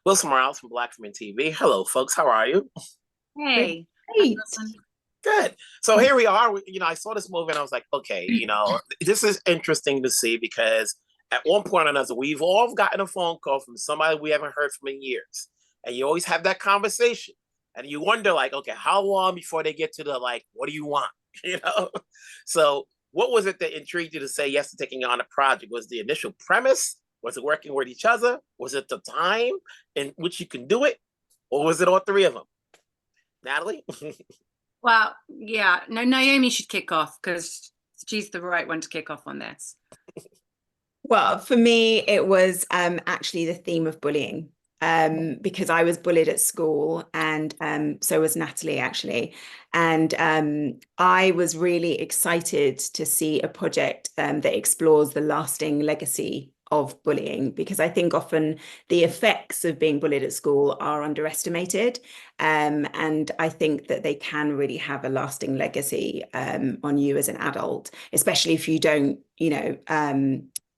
Wilson Morales from Black Women TV. Hello, folks. How are you? Hey, hi, Great. Wilson. Good. So here we are. I saw this movie and I was like, okay, this is interesting to see because at one point or another, we've all gotten a phone call from somebody we haven't heard from in years. And you always have that conversation. And you wonder, like, okay, how long before they get to the, like, what do you want? You know? So what was it that intrigued you to say yes to taking on a project? Was the initial premise? Was it working with each other? Was it the time in which you can do it? Or was it all three of them? Natalie? Well, yeah, no, Naomi should kick off because she's the right one to kick off on this. Well, for me, it was actually the theme of bullying, because I was bullied at school, and so was Natalie, actually. And I was really excited to see a project that explores the lasting legacy of bullying, because I think often the effects of being bullied at school are underestimated. And I think that they can really have a lasting legacy on you as an adult, especially if you don't,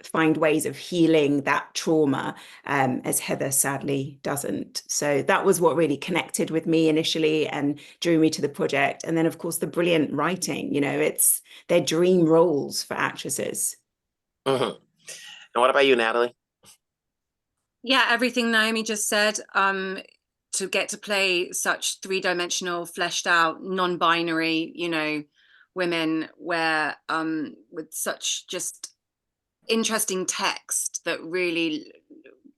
find ways of healing that trauma, as Heather sadly doesn't. So that was what really connected with me initially and drew me to the project. And then, of course, the brilliant writing, it's their dream roles for actresses. Mm-hmm. And what about you, Natalie? Yeah, everything Naomi just said. To get to play such three-dimensional, fleshed out, non-binary, women where with such just interesting text that really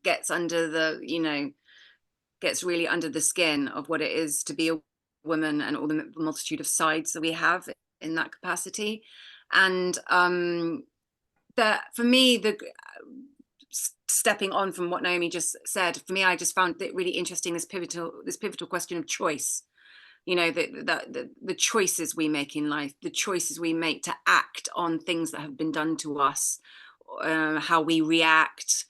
gets under gets really under the skin of what it is to be a woman and all the multitude of sides that we have in that capacity. And that for me, the stepping on from what Naomi just said, for me, I just found it really interesting, this pivotal question of choice. The choices we make in life, the choices we make to act on things that have been done to us, how we react,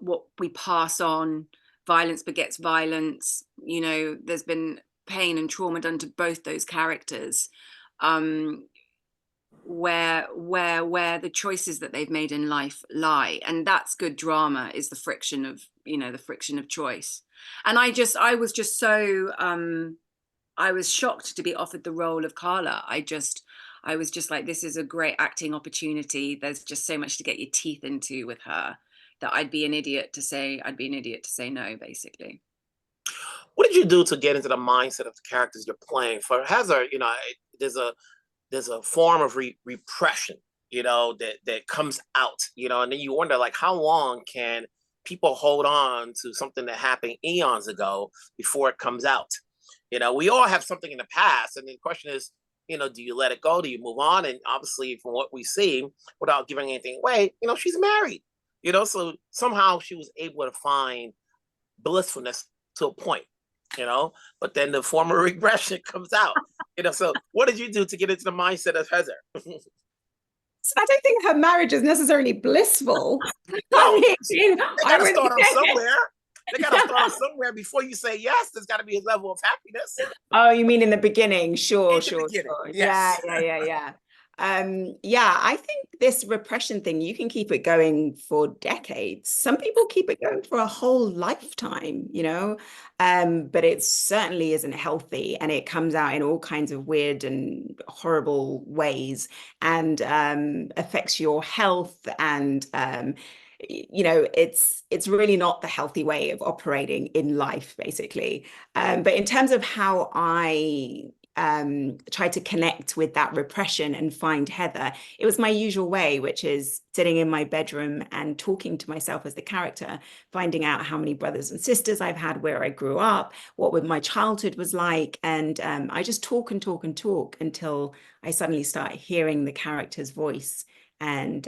what we pass on. Violence begets violence. There's been pain and trauma done to both those characters, where the choices that they've made in life lie, and that's good drama, is the friction of choice. And I was just so I was shocked to be offered the role of Carla. I was just like, this is a great acting opportunity. There's just so much to get your teeth into with her that I'd be an idiot to say no, basically. What did you do to get into the mindset of the characters you're playing? For Heather, there's a form of repression, that comes out, and then you wonder, like, how long can people hold on to something that happened eons ago before it comes out? We all have something in the past, and the question is, do you let it go? Do you move on? And obviously, from what we see, without giving anything away, she's married, so somehow she was able to find blissfulness to a point, but then the form of regression comes out, so what did you do to get into the mindset of Heather? So I don't think her marriage is necessarily blissful. Well, I they mean, I got to would start off say. somewhere. They got to start off somewhere before you say yes. There's got to be a level of happiness Oh, you mean in the beginning? Sure, in the sure, beginning. sure. Yeah, Yes. yeah, yeah, yeah. Yeah, I think this repression thing, you can keep it going for decades. Some people keep it going for a whole lifetime. But it certainly isn't healthy, and it comes out in all kinds of weird and horrible ways, and affects your health, and it's really not the healthy way of operating in life, basically. But in terms of how I try to connect with that repression and find Heather, it was my usual way, which is sitting in my bedroom and talking to myself as the character, finding out how many brothers and sisters I've had, where I grew up, what my childhood was like. And I just talk and talk and talk until I suddenly start hearing the character's voice. And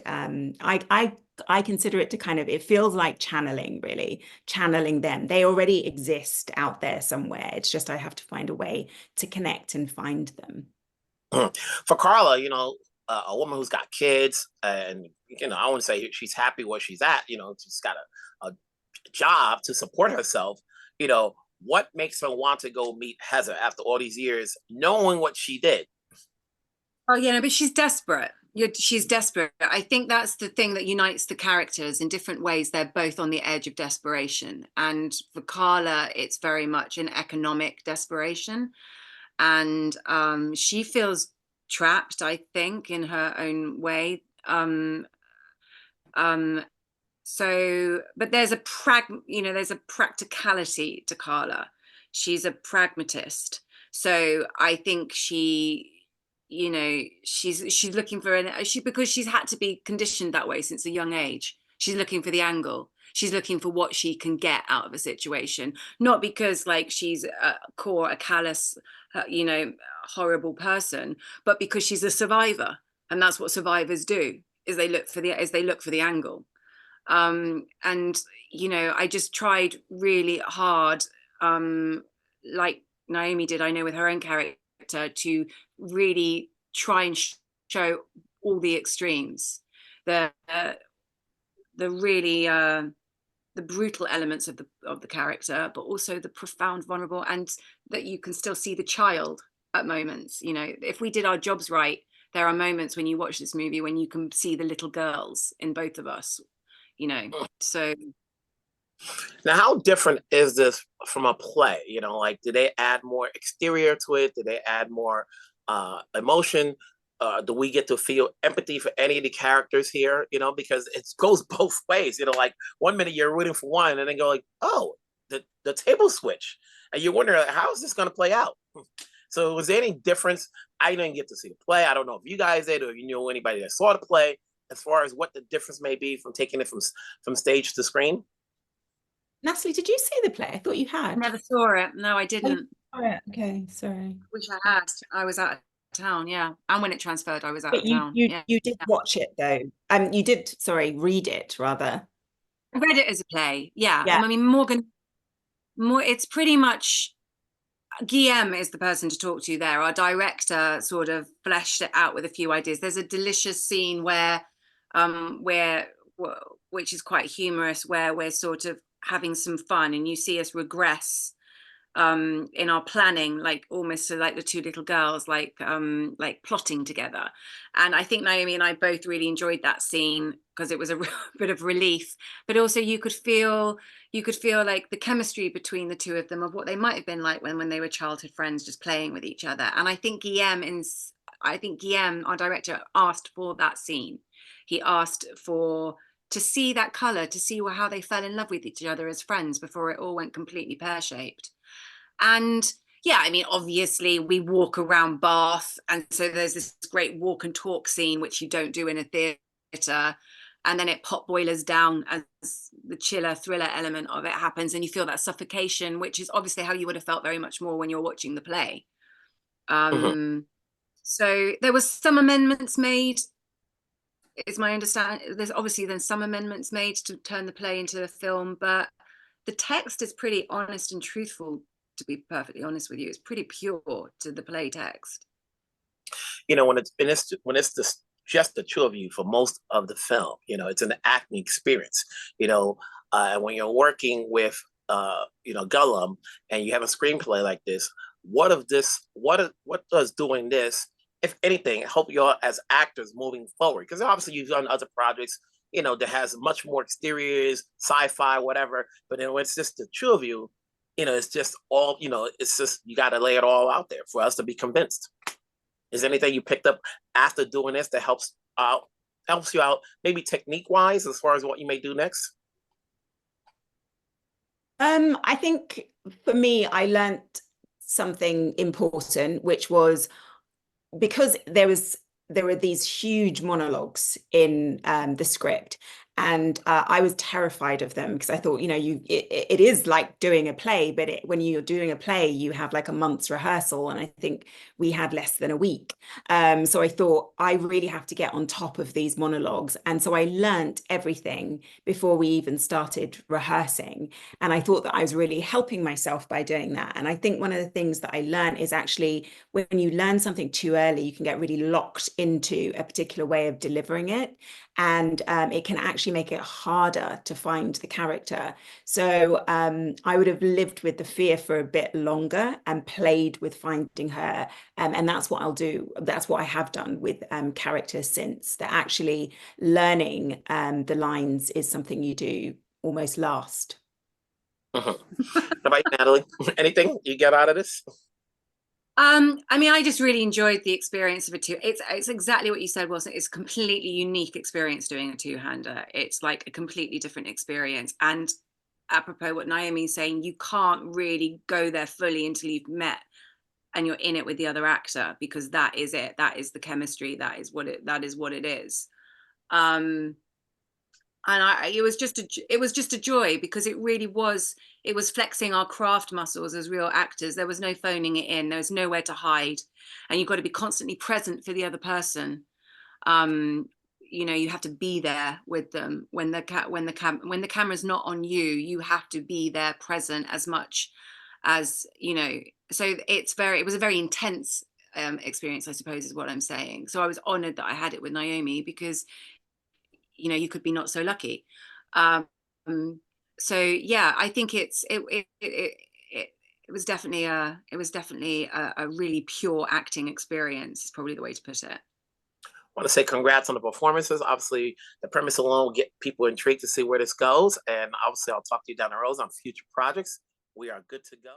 I consider it to kind of, it feels like channeling, really, channeling them. They already exist out there somewhere. It's just I have to find a way to connect and find them. For Carla, a woman who's got kids, and I wouldn't say she's happy where she's at. She's got a job to support herself. What makes her want to go meet Heather after all these years, knowing what she did? Oh, yeah, no, but she's desperate. She's desperate. I think that's the thing that unites the characters in different ways. They're both on the edge of desperation. And for Carla, it's very much an economic desperation. And she feels trapped, I think, in her own way. So, but there's there's a practicality to Carla. She's a pragmatist. So I think she's looking for because she's had to be conditioned that way since a young age. She's looking for the angle. She's looking for what she can get out of a situation, not because like she's a callous, horrible person, but because she's a survivor, and that's what survivors do, is they look for the angle. And I just tried really hard, like Naomie did, I know, with her own character, to really try and show all the extremes, the really the brutal elements of the character, but also the profound, vulnerable, and that you can still see the child at moments. If we did our jobs right, there are moments when you watch this movie when you can see the little girls in both of us. So now, how different is this from a play? Like, did they add more exterior to it? Did they add more emotion? Do we get to feel empathy for any of the characters here? Because it goes both ways. Like, one minute you're rooting for one, and then go like, oh, the table switch, and you wonder, how is this going to play out? So, was there any difference? I didn't get to see the play. I don't know if you guys did, or if you know anybody that saw the play, as far as what the difference may be from taking it from stage to screen. Natalie, did you see the play? I thought you had. Never saw it. No, I didn't. Okay, sorry. Wish I had. I was out of town, yeah. And when it transferred, I was out But of town. you did watch it though. You did, sorry, read it rather. I read it as a play, yeah. Yeah. I mean, it's pretty much, Guillem is the person to talk to there. Our director sort of fleshed it out with a few ideas. There's a delicious scene which is quite humorous, where we're sort of having some fun, and you see us regress in our planning, like almost so like the two little girls, like plotting together. And I think Naomie and I both really enjoyed that scene because it was a bit of relief, but also you could feel like the chemistry between the two of them, of what they might have been like when they were childhood friends, just playing with each other. And I think Guillem, our director, asked for that scene. He asked to see that color, to see how they fell in love with each other as friends before it all went completely pear-shaped. And yeah, I mean, obviously we walk around Bath, and so there's this great walk and talk scene, which you don't do in a theatre. And then it pot boilers down as the chiller thriller element of it happens, and you feel that suffocation, which is obviously how you would have felt very much more when you're watching the play. So there was some amendments made, is my understanding. There's obviously then some amendments made to turn the play into a film, but the text is pretty honest and truthful, to be perfectly honest with you. It's pretty pure to the play text. When it's just the two of you for most of the film, it's an acting experience. When you're working with Guillem, and you have a screenplay like this, what does doing this, if anything, help you all as actors moving forward? Because obviously you've done other projects, that has much more exteriors, sci-fi, whatever. But then when it's just the two of you, it's just all, it's just, you got to lay it all out there for us to be convinced. Is there anything you picked up after doing this that helps you out, maybe technique-wise, as far as what you may do next? I think for me, I learned something important, which was, because there were these huge monologues in the script, and I was terrified of them, because I thought, it is like doing a play, but when you're doing a play, you have like a month's rehearsal, and I think we had less than a week. So I thought, I really have to get on top of these monologues. And so I learnt everything before we even started rehearsing. And I thought that I was really helping myself by doing that. And I think one of the things that I learned is actually, when you learn something too early, you can get really locked into a particular way of delivering it. and it can actually make it harder to find the character. So I would have lived with the fear for a bit longer and played with finding her, and that's what I'll do. That's what I have done with characters since. That actually learning the lines is something you do almost last. How about you, Natalie? Anything you get out of this? I mean, I just really enjoyed the experience of a two. It's exactly what you said, wasn't it? It's a completely unique experience doing a two-hander. It's like a completely different experience. And apropos what Naomie's saying, you can't really go there fully until you've met and you're in it with the other actor, because that is it. That is the chemistry. That is what it is. And it was just a joy, because it really was. It was flexing our craft muscles as real actors. There was no phoning it in. There was nowhere to hide, and you've got to be constantly present for the other person. You know, you have to be there with them when the camera's not on you. You have to be there, present as much as, you know. So it was a very intense experience, I suppose, is what I'm saying. So I was honored that I had it with Naomie, because, you know, you could be not so lucky. So yeah, I think it was definitely a really pure acting experience, is probably the way to put it. I want to say congrats on the performances. Obviously, the premise alone will get people intrigued to see where this goes, and obviously I'll talk to you down the road on future projects. We are good to go.